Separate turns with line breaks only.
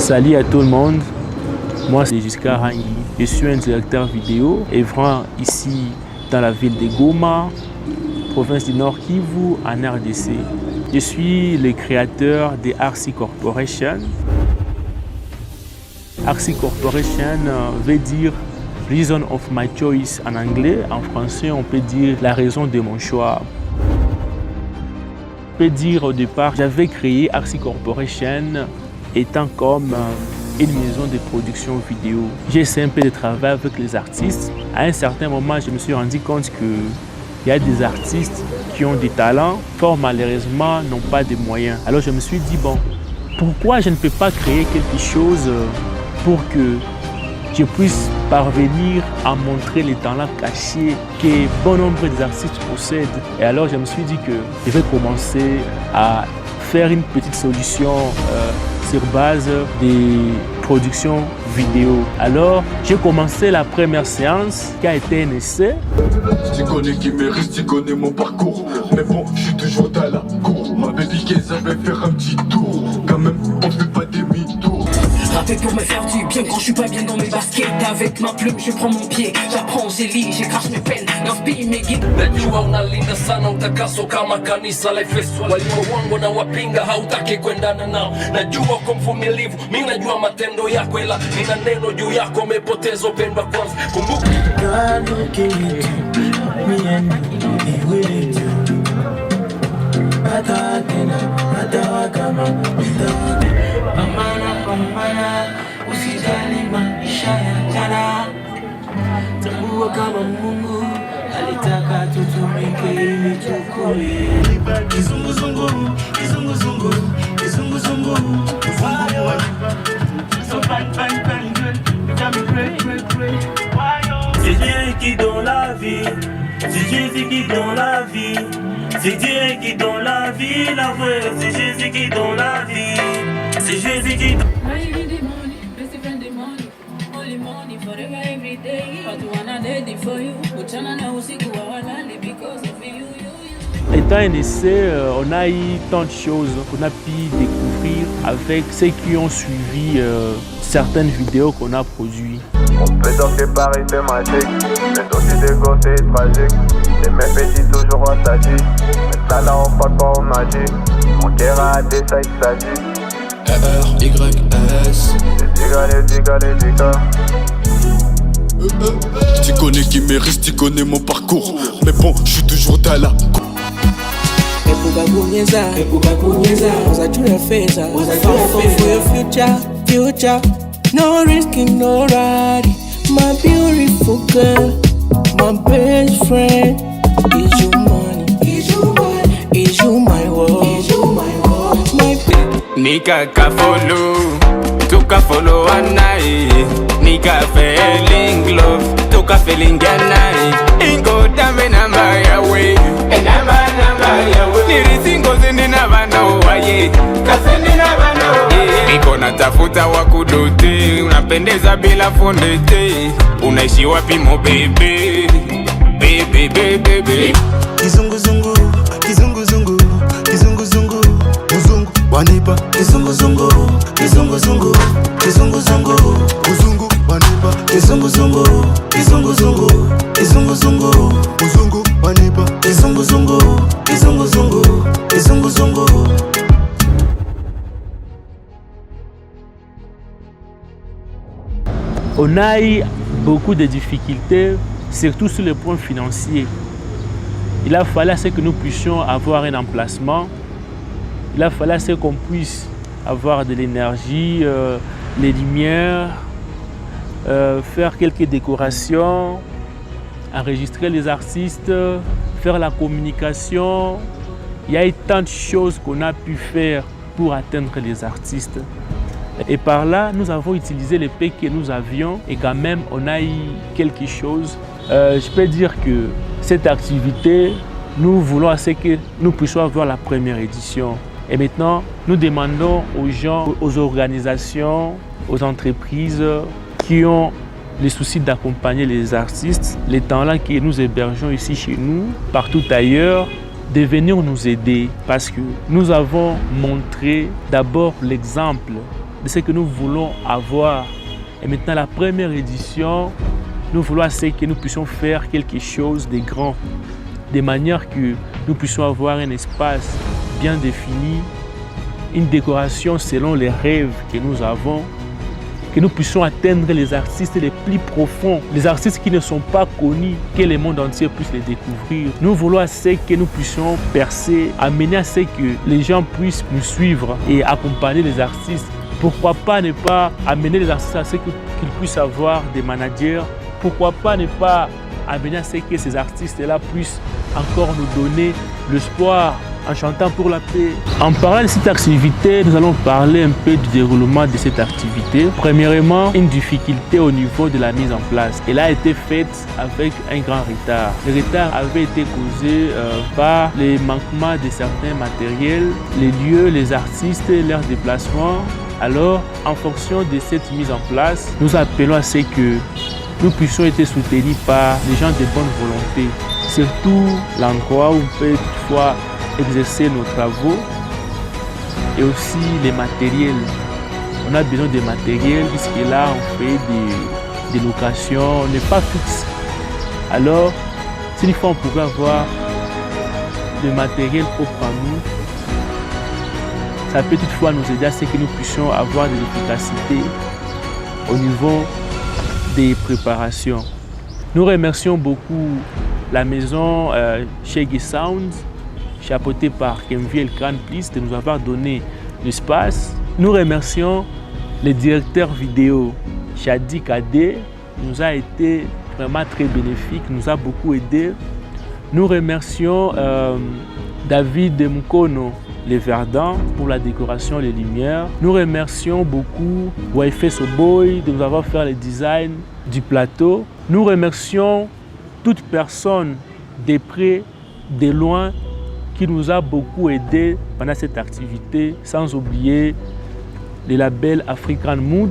Salut à tout le monde, moi c'est Giscard Rangui. Je suis un directeur vidéo œuvrant ici dans la ville de Goma, province du Nord Kivu, en RDC. Je suis le créateur de RC Corporation. RC Corporation veut dire Reason of my choice en anglais. En français, on peut dire la raison de mon choix. On peut dire au départ, j'avais créé RC Corporation étant comme une maison de production vidéo. J'ai essayé un peu de travailler avec les artistes. À un certain moment, je me suis rendu compte qu'il y a des artistes qui ont des talents, fort malheureusement n'ont pas de moyens. Alors je me suis dit, bon, pourquoi je ne peux pas créer quelque chose pour que je puisse parvenir à montrer les talents cachés que bon nombre des artistes possèdent. Et alors je me suis dit que je vais commencer à faire une petite solution sur base des productions vidéo. Alors j'ai commencé la première séance qui a été un essai.
Tu connais qui mérite, tu connais mon parcours. Mais bon, je suis toujours dans la cour. Ma baby qu'elle savait faire un petit tour. Quand même, on fait pas demi-tour.
Raté pour me faire du bien quand je suis pas bien dans mes baskets. Avec ma plume, je prends mon pied. J'apprends, j'élis, j'écrache mes peines. L'inspire mes guides.
Najua unalinda sana utakaso kama kanisa la Efeso. Walio wangu na wapinga hautaki kuendana nao. Najua kwa mvumilivu, mimi najua matendo yako, ila nina neno juu yako, umepoteza upendo kwanza. Kumbuka
God looking at you, me and you, he will do. Pambana, usijali maisha ya jana. Tambua kama Mungu alitaka tutumike ili tukue. Kizunguzungu, kizunguzungu, kizunguzungu. So bang, bang, bang, good. You got me great, great, great. C'est Dieu qui donne la vie, c'est Jésus qui donne la vie. C'est Dieu qui donne la vie, la vraie, c'est Jésus qui donne la vie. C'est Jésus qui donne.
Étant un essai, on a eu tant de choses qu'on a pu découvrir avec ceux qui ont suivi certaines vidéos qu'on a produites.
On peut donc que Paris c'est magique, mais aussi des gosses c'est tragique. Les mêmes petits toujours assagis, mais ça là on parle pas en magie. Mon cœur a des ça il s'agit.
R-Y-S. Tu connais qui mérite, tu connais mon parcours. Mais bon, je suis toujours dans la cour.
For your future. No risking, no riding. My beautiful girl, my best friend. Is you money? Is you my world? My
Nika ka follow, tuka follow anai. Nika feeling love, tuka feeling anai. Ingo dame namba ya way, namba ya way. Nirisingo zindi naba no waye, kasendi naba no. Niko natafuta wakudote, unapendeza bila fondete. Unaishi wapi mo baby, baby, baby, baby.
Kizunguzungu, kizunguzungu, kizunguzungu, muzungu wanipa. Kizunguzungu, kizunguzungu, kizunguzungu, muzungu wanipa. Kizunguzungu, kizunguzungu, kizunguzungu, muzungu wanipa. Kizunguzungu, kizunguzungu, kizunguzungu.
On a eu beaucoup de difficultés, surtout sur le point financier. Il a fallu que nous puissions avoir un emplacement. Il a fallu qu'on puisse avoir de l'énergie, les lumières, faire quelques décorations, enregistrer les artistes, faire la communication. Il y a eu tant de choses qu'on a pu faire pour atteindre les artistes. Et par là, nous avons utilisé les pays que nous avions et quand même, on a eu quelque chose. Je peux dire que cette activité, nous voulons assez que nous puissions avoir la première édition. Et maintenant, nous demandons aux gens, aux organisations, aux entreprises qui ont le souci d'accompagner les artistes, les talents que nous hébergeons ici chez nous, partout ailleurs, de venir nous aider parce que nous avons montré d'abord l'exemple de ce que nous voulons avoir. Et maintenant, la première édition, nous voulons assez que nous puissions faire quelque chose de grand, de manière que nous puissions avoir un espace bien défini, une décoration selon les rêves que nous avons, que nous puissions atteindre les artistes les plus profonds, les artistes qui ne sont pas connus, que le monde entier puisse les découvrir. Nous voulons assez que nous puissions percer, amener à ce que les gens puissent nous suivre et accompagner les artistes. Pourquoi pas ne pas amener les artistes à ce qu'ils puissent avoir des managers? Pourquoi pas ne pas amener à ce que ces artistes-là puissent encore nous donner l'espoir en chantant pour la paix. En parlant de cette activité, nous allons parler un peu du déroulement de cette activité. Premièrement, une difficulté au niveau de la mise en place. Elle a été faite avec un grand retard. Le retard avait été causé par les manquements de certains matériels, les lieux, les artistes, leurs déplacements. Alors, en fonction de cette mise en place, nous appelons à ce que nous puissions être soutenus par des gens de bonne volonté. Surtout l'endroit où on peut toutefois exercer nos travaux et aussi les matériels. On a besoin de matériel puisque là on fait des locations, on n'est pas fixe. Alors, s'il faut on pouvait avoir du matériel propre à nous, ça peut toutefois nous aider à ce que nous puissions avoir de l'efficacité au niveau des préparations. Nous remercions beaucoup la maison Shaggy Sound, chapeautée par Kenville Grand Plus, de nous avoir donné l'espace. Nous remercions le directeur vidéo Shadi Kade, nous a été vraiment très bénéfique, nous a beaucoup aidé. Nous remercions David Mkono, les Verdans, pour la décoration, les lumières. Nous remercions beaucoup Wi-Fi Soboy de nous avoir fait le design du plateau. Nous remercions toute personne de près, de loin, qui nous a beaucoup aidé pendant cette activité, sans oublier le label African Mood